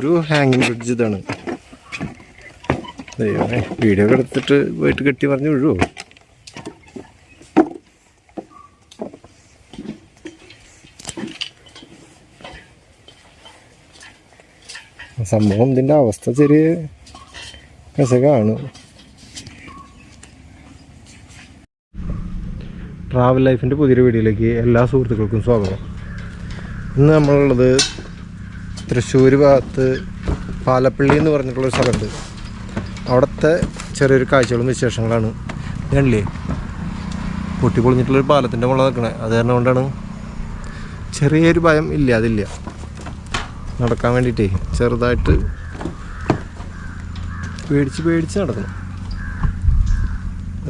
ഒരു ഹാങ്ങിങ് ബ്രിഡ്ജ് ഇതാണ്. ദൈവമേ, വീഡിയോ ഒക്കെ എടുത്തിട്ട് പോയിട്ട് കെട്ടി പറഞ്ഞ് വീഴുവോ? സംഭവം ഇതിൻ്റെ അവസ്ഥ ചെറിയ കസകാണ്. ട്രാവൽ ലൈഫിൻ്റെ പുതിയൊരു വീഡിയോയിലേക്ക് എല്ലാ സുഹൃത്തുക്കൾക്കും സ്വാഗതം. ഇന്ന് നമ്മളുള്ളത് തൃശ്ശൂർ ഭാഗത്ത് പാലപ്പള്ളി എന്ന് പറഞ്ഞിട്ടുള്ളൊരു സ്ഥലമുണ്ട്. അവിടുത്തെ ചെറിയൊരു കാഴ്ചകളും വിശേഷങ്ങളാണ്. ഞാനില്ലേ പൊട്ടിപ്പൊളിഞ്ഞിട്ടുള്ളൊരു പാലത്തിൻ്റെ മുകളിൽ നിൽക്കണേ. അത് കാരണം കൊണ്ടാണ് ചെറിയൊരു ഭയം ഇല്ല, അതില്ല. നടക്കാൻ വേണ്ടിയിട്ടേ ചെറുതായിട്ട് പേടിച്ച് നടക്കണം.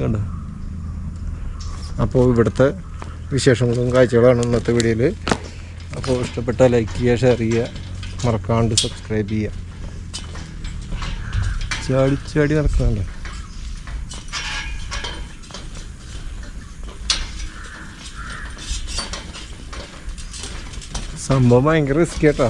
കണ്ടോ? അപ്പോൾ ഇവിടുത്തെ വിശേഷങ്ങളും കാഴ്ചകളാണ് ഇന്നത്തെ വീഡിയോയിൽ. അപ്പോൾ ഇഷ്ടപ്പെട്ടാൽ ലൈക്ക് ചെയ്യുക, ഷെയർ ചെയ്യുക, മറക്കാണ്ട് സബ്സ്ക്രൈബ് ചെയ്യുക. ചാടി നടക്കുന്നുണ്ട്. സംഭവം ഭയങ്കര റിസ്ക് കേട്ടോ.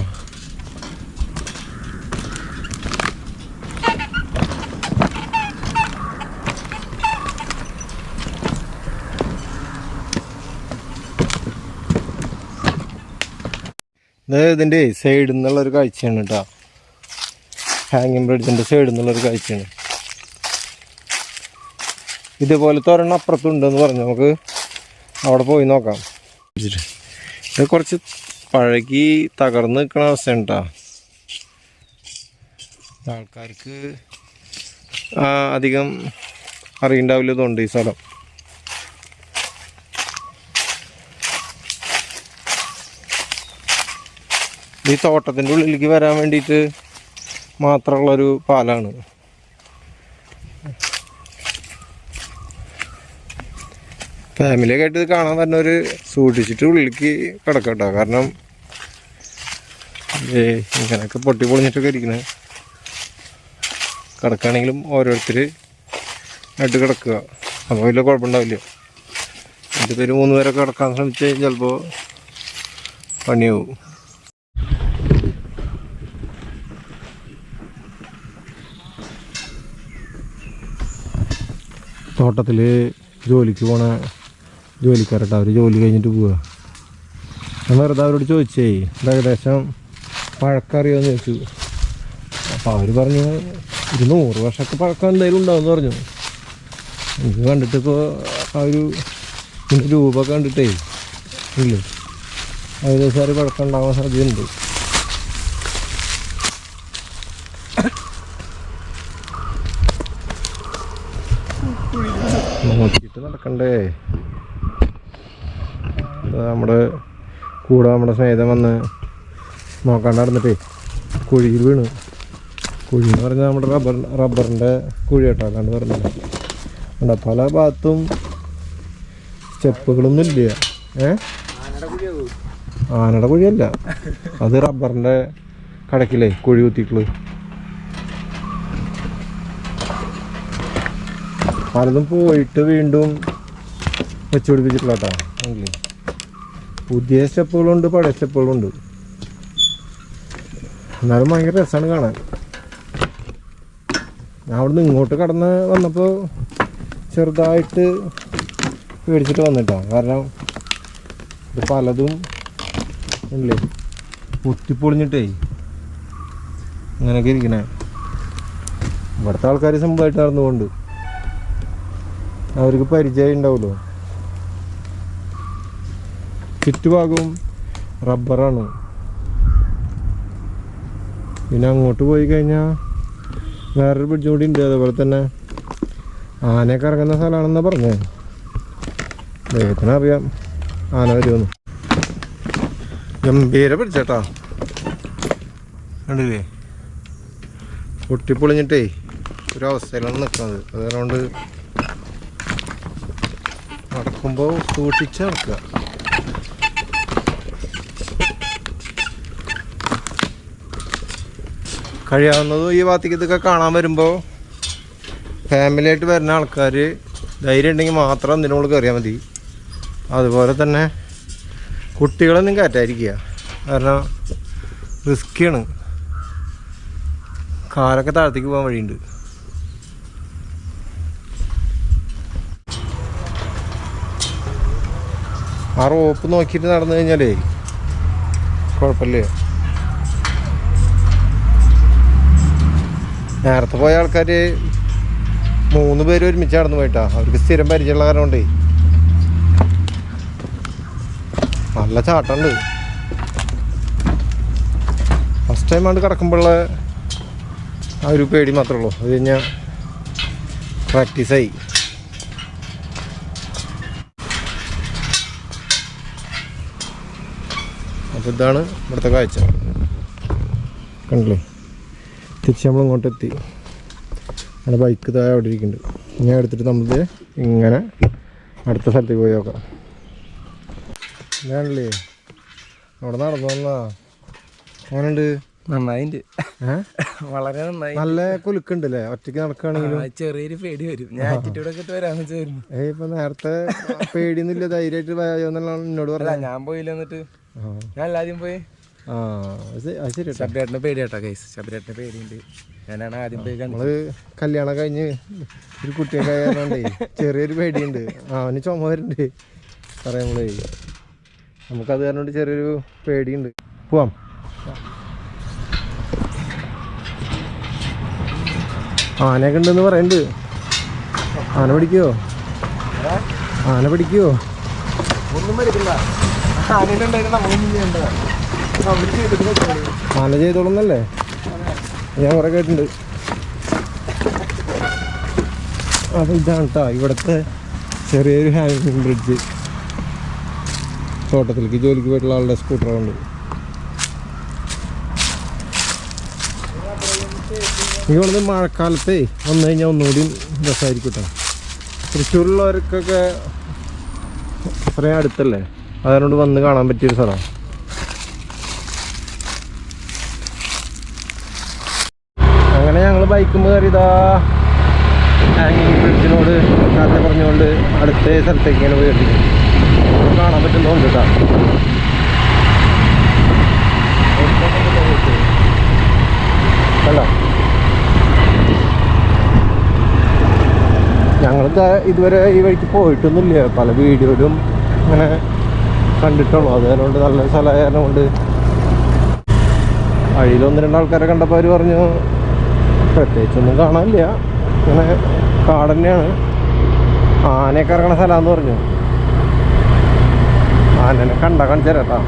ഇത് ഇതിൻ്റെ സൈഡിൽ നിന്നുള്ളൊരു കാഴ്ചയാണ് കേട്ടോ. ഹാങ്ങിങ് ബ്രിഡ്ജിൻ്റെ സൈഡിൽ നിന്നുള്ളൊരു കാഴ്ചയാണ്. ഇതുപോലത്തെ ഒരെണ്ണം അപ്പുറത്തുണ്ടെന്ന് പറഞ്ഞു. നമുക്ക് അവിടെ പോയി നോക്കാം. ഇത് കുറച്ച് പഴകി തകർന്ന് നിൽക്കുന്ന അവസ്ഥയാണ് കേട്ടോ. ആൾക്കാർക്ക് അധികം അറിയണ്ടാവില്ല ഇതുകൊണ്ട് ഈ സ്ഥലം. ഈ തോട്ടത്തിൻ്റെ ഉള്ളിലേക്ക് വരാൻ വേണ്ടിയിട്ട് മാത്രമുള്ളൊരു പാലാണ്. ഫാമിലിയൊക്കെ ആയിട്ട് ഇത് കാണാൻ തന്നെ ഒരു സൂക്ഷിച്ചിട്ട് ഉള്ളിലേക്ക് കിടക്കട്ടോ. കാരണം ഇങ്ങനെയൊക്കെ പൊട്ടിപ്പൊളിഞ്ഞിട്ടൊക്കെ ഇരിക്കണേ. കിടക്കുകയാണെങ്കിലും ഓരോരുത്തർ ആയിട്ട് കിടക്കുക. അപ്പോൾ വലിയ കുഴപ്പമുണ്ടാവില്ല. ഇതിപ്പോൾ ഒരു 3 പേരൊക്കെ കിടക്കാൻ ശ്രമിച്ച് കഴിഞ്ഞാൽ ചിലപ്പോൾ പണിയാവും. തോട്ടത്തിൽ ജോലിക്ക് പോണ ജോലിക്കാരട്ടോ. അവർ ജോലി കഴിഞ്ഞിട്ട് പോവുക. ഞാൻ വെറുതെ അവരോട് ചോദിച്ചേ ഇത് ഏകദേശം പഴക്കറിയോന്ന് ചോദിച്ചു. അപ്പോൾ അവർ പറഞ്ഞു 100 വർഷമൊക്കെ പഴക്കം എന്തായാലും ഉണ്ടാവുമെന്ന് പറഞ്ഞു. എനിക്ക് കണ്ടിട്ടിപ്പോൾ ആ ഒരു രൂപമൊക്കെ കണ്ടിട്ടേ ഇല്ല, ഏകദേശം പഴക്കം ഉണ്ടാവാൻ സാധ്യതയുണ്ട്. നോക്കിയിട്ട് നടക്കണ്ടേ. നമ്മുടെ കൂടെ നമ്മുടെ സ്നേഹിതൻ വന്ന് നോക്കാണ്ട് നടന്നിട്ടേ കുഴിയിൽ വീണ്. കുഴി എന്ന് പറഞ്ഞാൽ നമ്മുടെ റബ്ബറിൻ്റെ കുഴി കേട്ടോ, അല്ലാണ്ട് പറഞ്ഞില്ല. ഉണ്ട് പല ഭാഗത്തും സ്റ്റെപ്പുകളൊന്നും ഇല്ല. ആനയുടെ കുഴിയല്ല, അത് റബ്ബറിൻ്റെ കടക്കില്ലേ കുഴി കുത്തിയിട്ടുള്ളു. പലതും പോയിട്ട് വീണ്ടും വെച്ച് പിടിപ്പിച്ചിട്ടില്ല കേട്ടോ. എങ്കിൽ പുതിയ സ്റ്റെപ്പുകളുണ്ട്, പഴയ സ്റ്റെപ്പുകളുണ്ട്. എന്നാലും ഭയങ്കര രസമാണ് കാണാൻ. ഞാൻ അവിടുന്ന് ഇങ്ങോട്ട് കടന്ന് വന്നപ്പോൾ ചെറുതായിട്ട് പേടിച്ചിട്ട് വന്നിട്ടോ. കാരണം ഇത് പലതും ഇല്ലേ പൊട്ടിപ്പൊളിഞ്ഞിട്ടേ അങ്ങനെയൊക്കെ ഇരിക്കണേ. ഇവിടുത്തെ ആൾക്കാർ സംഭവമായിട്ട് നടന്നുകൊണ്ട് അവർക്ക് പരിചയം ഉണ്ടാവുമല്ലോ. ചുറ്റുഭാഗവും റബ്ബറാണ്. പിന്നെ അങ്ങോട്ട് പോയി കഴിഞ്ഞാൽ വേറൊരു ബ്രിഡ്ജ് കൂടി ഉണ്ട്. അതുപോലെ തന്നെ ആനയൊക്കെ ഇറങ്ങുന്ന സ്ഥലമാണെന്നാണ് പറഞ്ഞത്. ദൈവത്തിനറിയാം ആന വരുമെന്ന്. ഗംഭീര ബ്രിഡ്ജേട്ടാ, കണ്ടില്ലേ? പൊട്ടിപ്പൊളിഞ്ഞിട്ടേ ഒരവസ്ഥയിലാണ് നിൽക്കുന്നത്. അതുകൊണ്ട് നടക്കുമ്പോൾ സൂക്ഷിച്ച് നടക്കുക. കഴിയാവുന്നതും ഈ ഭാഗത്തേക്ക് ഇതൊക്കെ കാണാൻ വരുമ്പോൾ ഫാമിലിയായിട്ട് വരുന്ന ആൾക്കാർ ധൈര്യം ഉണ്ടെങ്കിൽ മാത്രം അതിനോട് കയറിയാൽ മതി. അതുപോലെ തന്നെ കുട്ടികളൊന്നും കയറ്റാതിരിക്കുക. കാരണം റിസ്ക്കിയാണ്. കാലൊക്കെ താഴത്തേക്ക് പോകാൻ വഴിയുണ്ട്. ആ റോപ്പ് നോക്കിയിട്ട് നടന്നു കഴിഞ്ഞാലേ കുഴപ്പമില്ലേ. നേരത്തെ പോയ ആൾക്കാർ 3 പേര് ഒരുമിച്ച് നടന്നു പോയിട്ടാ. അവർക്ക് സ്ഥിരം പരിചയമുള്ള കാരണം കൊണ്ടേ നല്ല ചാട്ടമുണ്ട്. ഫസ്റ്റ് ടൈം ആണ് കിടക്കുമ്പോഴുള്ള ആ ഒരു പേടി മാത്രമേ ഉള്ളൂ. അത് കഴിഞ്ഞാൽ പ്രാക്ടീസായി. അപ്പോൾ ഇതാണ് ഇവിടുത്തെ കാഴ്ച. കണ്ടില്ലേ, തിരിച്ച് നമ്മൾ ഇങ്ങോട്ട് എത്തി. അങ്ങനെ ബൈക്ക് താഴെ അവിടെ ഇരിക്കുന്നുണ്ട്. ഞാൻ എടുത്തിട്ട് നമ്മളിത് ഇങ്ങനെ അടുത്ത സ്ഥലത്തേക്ക് പോയി നോക്കാം. ഞാനല്ലേ അവിടെ നടന്നു വന്നാ അങ്ങനെയുണ്ട്. നന്നായിണ്ട്, വളരെ നന്നായി. നല്ല കുലുക്കുണ്ടല്ലേ ഒറ്റയ്ക്ക് നടക്കുകയാണെങ്കിലും. ചെറിയൊരു പേടി വരും. ഞാൻ ആറ്റിറ്റ്യൂഡൊക്കെ ഇട്ട് വരാന്ന് വെച്ചായിരുന്നു. ഇപ്പൊ നേരത്തെ പേടിയൊന്നുമില്ല, ധൈര്യമായിട്ട് വയോന്നുള്ളതാണ് എന്നോട് പറഞ്ഞത്. ഞാൻ പോയില്ല. എന്നിട്ട് ഞാൻ എല്ലാദ്യം പോയി. ശരി, ശബരിയേട്ടനെ പേടിയാട്ടാ കൈസ്. ശബരിയേട്ടനെ പേടിയുണ്ട്. ഞാനാണ് ആദ്യം പോയി. നമ്മള് കല്യാണം കഴിഞ്ഞ് ഒരു കുട്ടിയൊക്കെ ആയതുകൊണ്ടേ ചെറിയൊരു പേടിയുണ്ട്. അവന് ചുമ വരുന്നുണ്ട് പറയുമ്പോഴേ. നമുക്കത് കാരണം ചെറിയൊരു പേടിയുണ്ട്. പോവാം. ആനയൊക്കെ ഉണ്ടെന്ന് പറയുന്നുണ്ട്. ആന പിടിക്കുവോ? ആന പിടിക്കുവോ? ഒന്നും പഠിക്കണ്ട. ആന ചെയ്തോളുന്നല്ലേ ഞാൻ കുറെ കേട്ടിട്ടുണ്ട്. അപ്പോൾ ഇതാണ് കേട്ടോ ഇവിടുത്തെ ചെറിയൊരു ഹാങ്ങിങ് ബ്രിഡ്ജ്. തോട്ടത്തിലേക്ക് ജോലിക്ക് പോയിട്ടുള്ള ആളുടെ സ്കൂട്ടറുണ്ട്. എനിക്ക് തോന്നുന്നത് മഴക്കാലത്തെ വന്നു കഴിഞ്ഞാൽ ഒന്നുകൂടി രസമായിരിക്കും കേട്ടോ. തൃശ്ശൂരിലുള്ളവർക്കൊക്കെ അത്രയും അടുത്തല്ലേ, അതുകൊണ്ട് വന്ന് കാണാൻ പറ്റിയൊരു സ്ഥലമാണ്. അങ്ങനെ ഞങ്ങൾ ബൈക്കുമ്പോൾ കയറിയതാ ഹാങ്ങിങ് ബ്രിഡ്ജിനോട് യാത്ര പറഞ്ഞുകൊണ്ട് അടുത്ത സ്ഥലത്തേക്ക് ഇങ്ങനെ പോയി കാണാൻ പറ്റുന്നതുകൊണ്ട് കേട്ടോ. അല്ല ഞങ്ങൾക്ക് ഇതുവരെ ഈ വഴിക്ക് പോയിട്ടൊന്നുമില്ല. പല വീഡിയോയിലും അങ്ങനെ കണ്ടിട്ടുള്ളൂ. അതുകൊണ്ട് നല്ല സ്ഥലമായത് കൊണ്ട് വഴിയിൽ 1-2 ആൾക്കാരെ കണ്ടപ്പോൾ അവർ പറഞ്ഞു പ്രത്യേകിച്ചൊന്നും കാണാനില്ല, ഇങ്ങനെ കാട് തന്നെയാണ്, ആനയൊക്കെ ഇറങ്ങണ സ്ഥലമാണെന്ന് പറഞ്ഞു. ആനനെ കാണിച്ചു തരാം കേട്ടോ.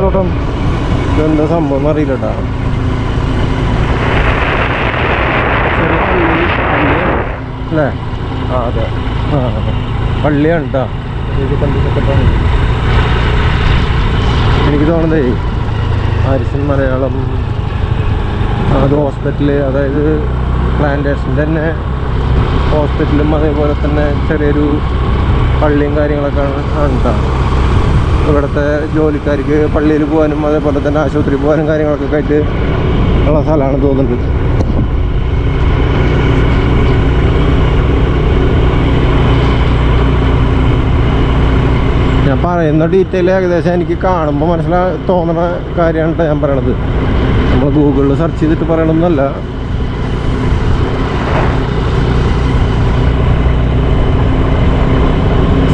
ോട്ടം ഇതെന്താ സംഭവം അറിയില്ല കേട്ടോ. അല്ലേ? അതെ, പള്ളിയാണ് കേട്ടോ. എനിക്ക് തോന്നുന്നതേ ആരിസൺ മലയാളം അത് ഹോസ്പിറ്റല്, അതായത് പ്ലാന്റേഷൻ്റെ തന്നെ ഹോസ്പിറ്റലും അതേപോലെ തന്നെ ചെറിയൊരു പള്ളിയും കാര്യങ്ങളൊക്കെ ആണ് കേട്ടോ. ഇവിടുത്തെ ജോലിക്കാർക്ക് പള്ളിയിൽ പോകാനും അതേപോലെ തന്നെ ആശുപത്രി പോകാനും കാര്യങ്ങളൊക്കെ ആയിട്ട് ഉള്ള സ്ഥലമാണ് തോന്നുന്നുണ്ട്. ഞാൻ പറയുന്ന ഡീറ്റെയിൽ ഏകദേശം എനിക്ക് കാണുമ്പോൾ തോന്നുന്ന കാര്യമാണ് ഞാൻ പറയണത്. നമ്മൾ ഗൂഗിളിൽ സെർച്ച് ചെയ്തിട്ട് പറയണമെന്നല്ല.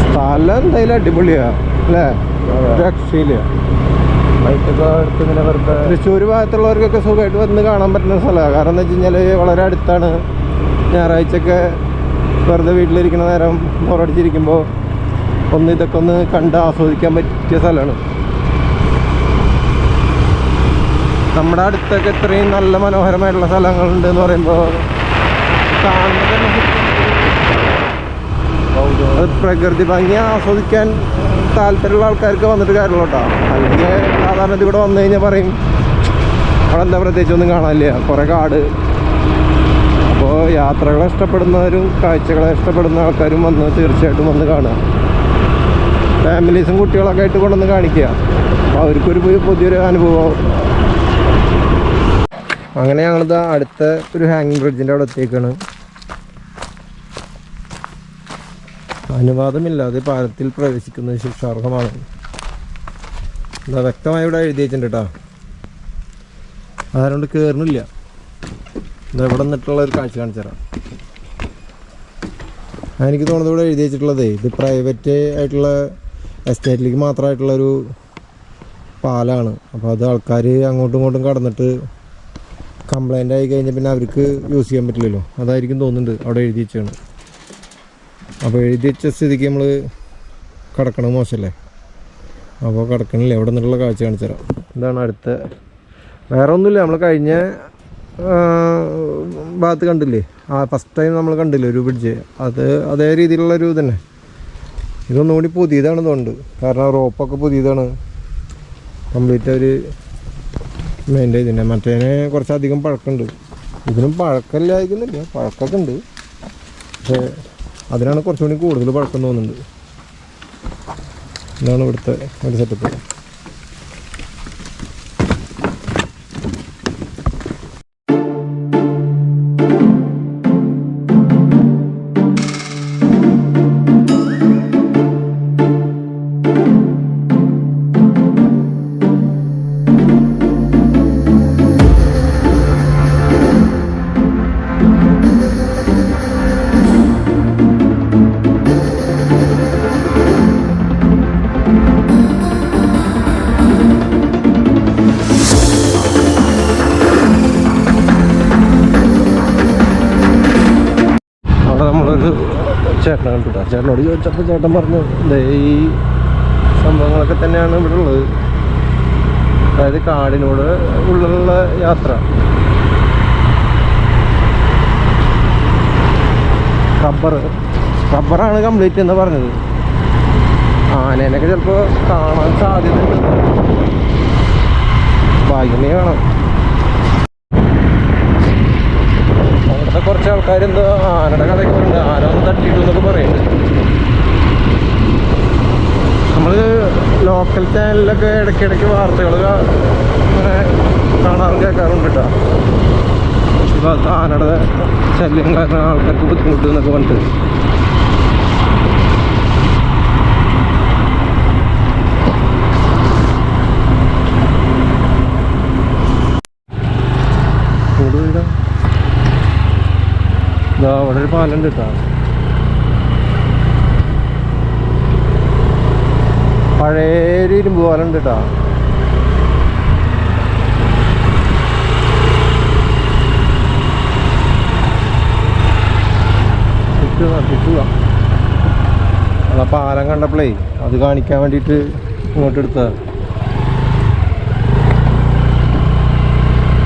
സ്ഥലം എന്തായാലും അടിപൊളിയാണ് അല്ലേ, രക്ഷയില്ല. തൃശ്ശൂർ ഭാഗത്തുള്ളവർക്കൊക്കെ സുഖമായിട്ട് വന്ന് കാണാൻ പറ്റുന്ന സ്ഥലമാണ്. കാരണം എന്താ വെച്ച് കഴിഞ്ഞാൽ വളരെ അടുത്താണ്. ഞായറാഴ്ചയൊക്കെ വെറുതെ വീട്ടിലിരിക്കുന്ന നേരം ബോറടിച്ചിരിക്കുമ്പോൾ ഇതൊക്കെ ഒന്ന് കണ്ട് ആസ്വദിക്കാൻ പറ്റിയ സ്ഥലമാണ്. നമ്മുടെ അടുത്തൊക്കെ ഇത്രയും നല്ല മനോഹരമായിട്ടുള്ള സ്ഥലങ്ങളുണ്ട് എന്ന് പറയുമ്പോൾ അത് പ്രകൃതി ഭംഗി ആസ്വദിക്കാൻ താല്പര്യമുള്ള ആൾക്കാർക്ക് വന്നിട്ട് കാര്യമുള്ളൂ കേട്ടോ. അല്ലെങ്കിൽ സാധാരണ ഇവിടെ വന്നു കഴിഞ്ഞാൽ പറയും അവിടെ എന്താ പ്രത്യേകിച്ചൊന്നും കാണാനില്ല, കുറേ കാട്. അപ്പോൾ യാത്രകളെ ഇഷ്ടപ്പെടുന്നവരും കാഴ്ചകളെ ഇഷ്ടപ്പെടുന്ന ആൾക്കാരും വന്ന് തീർച്ചയായിട്ടും വന്ന് കാണുക. ഫാമിലീസും കുട്ടികളൊക്കെ ആയിട്ട് കൊണ്ടുവന്ന് കാണിക്കുക. അപ്പോൾ അവർക്കൊരു പുതിയൊരു അനുഭവം. അങ്ങനെ ഞങ്ങളിത് അടുത്ത ഒരു ഹാങ്ങിങ് ബ്രിഡ്ജിൻ്റെ അവിടെ എത്തിയേക്കാണ്. അനുവാദമില്ലാതെ പാലത്തിൽ പ്രവേശിക്കുന്നത് ശിക്ഷാർഹമാണ്. എന്താ വ്യക്തമായി ഇവിടെ എഴുതി വെച്ചിട്ടുണ്ട് കേട്ടോ. അതുകൊണ്ട് കയറുന്നില്ല. എന്താ ഇവിടെ നിന്നിട്ടുള്ള ഒരു കാഴ്ച കാണിച്ചു തരാം. എനിക്ക് തോന്നുന്നത് ഇവിടെ എഴുതി വെച്ചിട്ടുള്ളതേ ഇത് പ്രൈവറ്റ് ആയിട്ടുള്ള എസ്റ്റേറ്റിലേക്ക് മാത്രമായിട്ടുള്ളൊരു പാലാണ്. അപ്പോൾ അത് ആൾക്കാർ അങ്ങോട്ടും ഇങ്ങോട്ടും കടന്നിട്ട് കംപ്ലൈൻ്റ് ആയി കഴിഞ്ഞാൽ പിന്നെ അവർക്ക് യൂസ് ചെയ്യാൻ പറ്റില്ലല്ലോ. അതായിരിക്കും തോന്നുന്നുണ്ട് അവിടെ എഴുതി വെച്ചാണ്. അപ്പോൾ എഴുതി വെച്ച സ്ഥിതിക്ക് നമ്മൾ കിടക്കണം, മോശമല്ലേ? അപ്പോൾ കിടക്കണില്ല. ഇവിടെ നിന്നുള്ള കാഴ്ച കാണിച്ചു തരാം. ഇതാണ് അടുത്ത. വേറെ ഒന്നുമില്ല, നമ്മൾ കഴിഞ്ഞ ഭാഗത്ത് കണ്ടില്ലേ, ഫസ്റ്റ് ടൈം നമ്മൾ കണ്ടില്ലേ ഒരു ബ്രിഡ്ജ്, അതേ രീതിയിലുള്ളൊരു ഇതന്നെ. ഇതൊന്നുകൂടി പുതിയതാണ് തോന്നുന്നുണ്ട്. കാരണം റോപ്പൊക്കെ പുതിയതാണ്, കംപ്ലീറ്റ് അവർ മെയിൻറ്റെയിൻ ചെയ്യുന്നത്. മറ്റേതിന് കുറച്ചധികം പഴക്കമുണ്ട്. ഇതിനും പഴക്കമില്ലായിരിക്കുന്നില്ല, പഴക്കമൊക്കെ ഉണ്ട്. പക്ഷേ അതിനാണ് കുറച്ചുകൂടി കൂടുതൽ പഴക്കം തോന്നുന്നുണ്ട്. ഇതാണ് ഇവിടുത്തെ ഒരു സെറ്റപ്പ്. ചേട്ടനെ കണ്ടുട്ടാ. ചേട്ടനോട് ചോദിച്ചപ്പോൾ ചേട്ടൻ പറഞ്ഞു ഈ സംഭവങ്ങളൊക്കെ തന്നെയാണ് ഇവിടെ ഉള്ളത്. അതായത് കാടിനോട് ഉള്ളിലുള്ള യാത്ര. റബ്ബറാണ് കംപ്ലീറ്റ് എന്ന് പറഞ്ഞത്. ആനേനൊക്കെ ചിലപ്പോൾ കാണാൻ സാധ്യതയുണ്ട്. ഭാഗ്യമേ കാണാം. അവിടുത്തെ കുറച്ച് ആൾക്കാരെന്തോ ആനയുടെ കഥയൊക്കെ ഉണ്ട്, ആന ഒന്ന് തട്ടിയിട്ടു എന്നൊക്കെ പറയുന്നുണ്ട്. നമ്മൾ ലോക്കൽ ചാനലിലൊക്കെ ഇടയ്ക്കിടയ്ക്ക് വാർത്തകൾ അങ്ങനെ കാണാറും കേൾക്കാറുണ്ട് കേട്ടോ. ഇപ്പോൾ ആനയുടെ ശല്യം കാരണം ആൾക്കാർക്ക് ബുദ്ധിമുട്ട് എന്നൊക്കെ പറഞ്ഞിട്ട്. അവിടെ ഒരു പാലുണ്ട് കേട്ടോ. പഴയൊരു ഇരുമ്പ് പാലുണ്ട് കേട്ടോ. ആ പാലം കണ്ടപ്പോഴേ അത് കാണിക്കാൻ വേണ്ടിയിട്ട് ഇങ്ങോട്ട് എടുത്തതാ.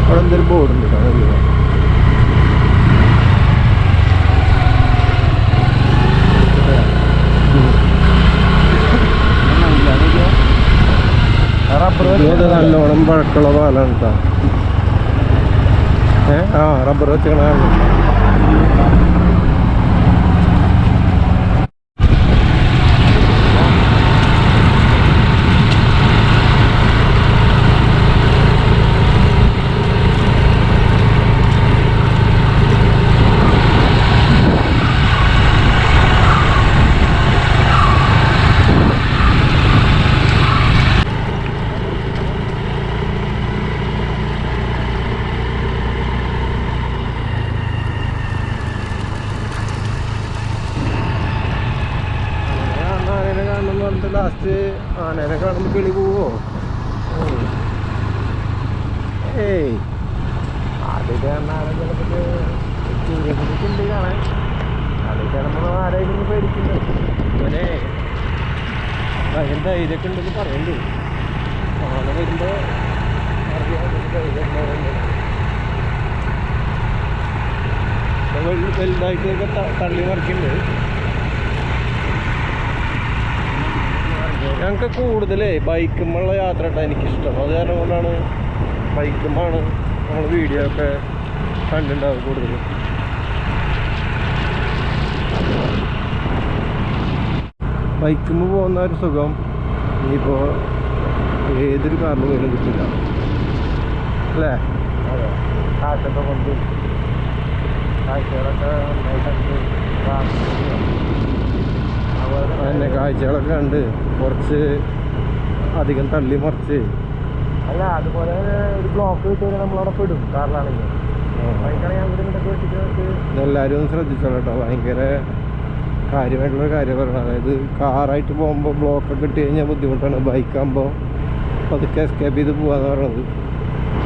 അവിടെ എന്തൊരു ബോർഡുണ്ട് കേട്ടോ. നല്ലോണം പഴക്കമുള്ള പാലാണ് കേട്ടോ. റബ്ബർ വെച്ചിങ്ങനെ ലാസ്റ്റ് ആനേനെ കാണുമ്പോൾ കിളി പോവോ? ഏയ് ആദ്യമൊക്കെ ആനയെ ചിലപ്പോൾ ചൂരക്കുണ്ട് കാണാൻ. അതിൽ കിടമ്പോൾ ആരായിരുന്നു പേടിക്കുന്നത്. അങ്ങനെ ഭയങ്കര ധൈര്യമൊക്കെ ഉണ്ടെന്ന് പറയുന്നുണ്ട്. ആന വരുമ്പോൾ വലുതായിട്ടൊക്കെ തള്ളി മറിക്കുന്നുണ്ട്. ഞങ്ങൾക്ക് കൂടുതലേ ബൈക്കുമ്പോഴുള്ള യാത്ര കേട്ടോ എനിക്കിഷ്ടം. അത് കാരണം കൊണ്ടാണ് ബൈക്കുമാണ് നമ്മൾ വീഡിയോ ഒക്കെ കണ്ടിട്ടുണ്ടാവും കൂടുതലും. ബൈക്കുമ്പോൾ പോകുന്ന ഒരു സുഖം ഇനിയിപ്പോൾ ഏതൊരു കാറിൽ പോയാലും കിട്ടില്ല അല്ലേ? അതെ, കാറ്റൊക്കെ കൊണ്ട് കാഴ്ചകളൊക്കെ അതന്നെ കാഴ്ചകളൊക്കെ കണ്ട് കുറച്ച് അധികം തള്ളി മറിച്ച്. അല്ല, അതുപോലെ ഒരു ബ്ലോക്ക് കിട്ടിയാൽ നമ്മളവിടെ പെടും കാറിലാണെങ്കിൽ. ബൈക്കാണെങ്കിൽ അങ്ങോട്ടും ഇങ്ങോട്ടൊക്കെ വെച്ചിട്ട് ഇതെല്ലാവരും ഒന്ന് ശ്രദ്ധിച്ചോളൂ കേട്ടോ. ഭയങ്കര കാര്യമായിട്ടുള്ള കാര്യം പറയണം. അതായത് കാറായിട്ട് പോകുമ്പോൾ ബ്ലോക്കൊക്കെ ഇട്ട് കഴിഞ്ഞാൽ ബുദ്ധിമുട്ടാണ്. ബൈക്കാകുമ്പോൾ പതുക്കെ എസ്കേപ്പ് ചെയ്ത് പോകാന്ന് പറയണത്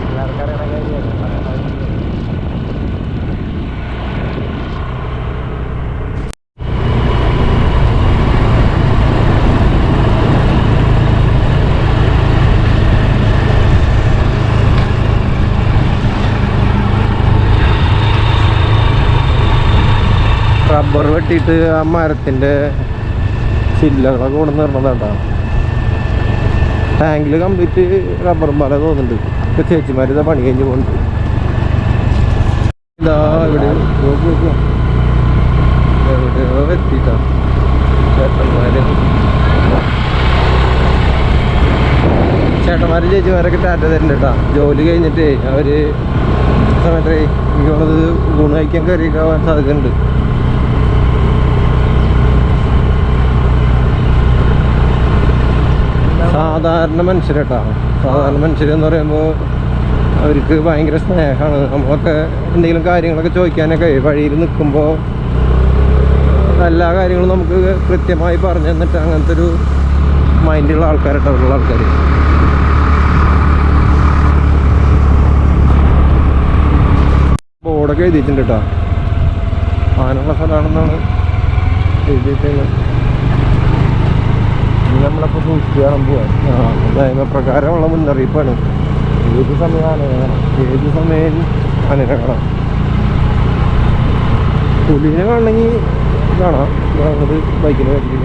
എല്ലാവർക്കും അറിയണ കാര്യമാണ്. റബ്ബർ വെട്ടിയിട്ട് ആ മരത്തിൻ്റെ ചില്ലകളൊക്കെ കൊണ്ടുവന്ന് തരണതാട്ടാ. ടാങ്കിൽ കംപ്ലീറ്റ് റബ്ബറും പാല തോന്നുന്നുണ്ട്. ഇപ്പം ചേച്ചിമാർ ഇതാ പണി കഴിഞ്ഞ് പോകുന്നുണ്ട്. ഇതാ ഇവിടെ എവിടെയോ എത്തിയിട്ടാ ചേട്ടന്മാരും ചേച്ചിമാരൊക്കെ ടാറ്റ തരുന്നുണ്ട് കേട്ടാ. ജോലി കഴിഞ്ഞിട്ട് അവർ സമയത്ത് എനിക്ക് തോന്നുന്നത് ഊണ് കഴിക്കാൻ കയറിയൊക്കെ ആവാൻ സാധ്യതയുണ്ട്. സാധാരണ മനുഷ്യരേട്ടാ. സാധാരണ മനുഷ്യരെന്ന് പറയുമ്പോൾ അവർക്ക് ഭയങ്കര സ്നേഹമാണ്. നമ്മളൊക്കെ എന്തെങ്കിലും കാര്യങ്ങളൊക്കെ ചോദിക്കാനൊക്കെ വഴിയിൽ നിൽക്കുമ്പോൾ എല്ലാ കാര്യങ്ങളും നമുക്ക് കൃത്യമായി പറഞ്ഞു തന്നിട്ട് അങ്ങനത്തെ ഒരു മൈൻഡുള്ള ആൾക്കാരട്ടോ അവരുള്ള ആൾക്കാർ. ബോർഡൊക്കെ എഴുതിയിട്ടുണ്ട് കേട്ടോ. ആനുള്ള സ്ഥലമാണെന്നാണ് എഴുതിയിട്ടുള്ളത്. നമ്മളപ്പോൾ സൂക്ഷിച്ച് വേണം പോവാൻ. നിയമപ്രകാരമുള്ള മുന്നറിയിപ്പാണ്. ഏത് സമയമാണ് ഏത് സമയം ആനനെ കാണാം. പുലിനെ കാണണമെങ്കിൽ കാണാം. കാണുന്നത് ബൈക്കിനെ കയറ്റി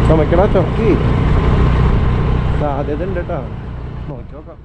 ചുമക്കടാ ചൊക്കി സാധ്യത ഉണ്ട് കേട്ടോ. നോക്കി നോക്കാം.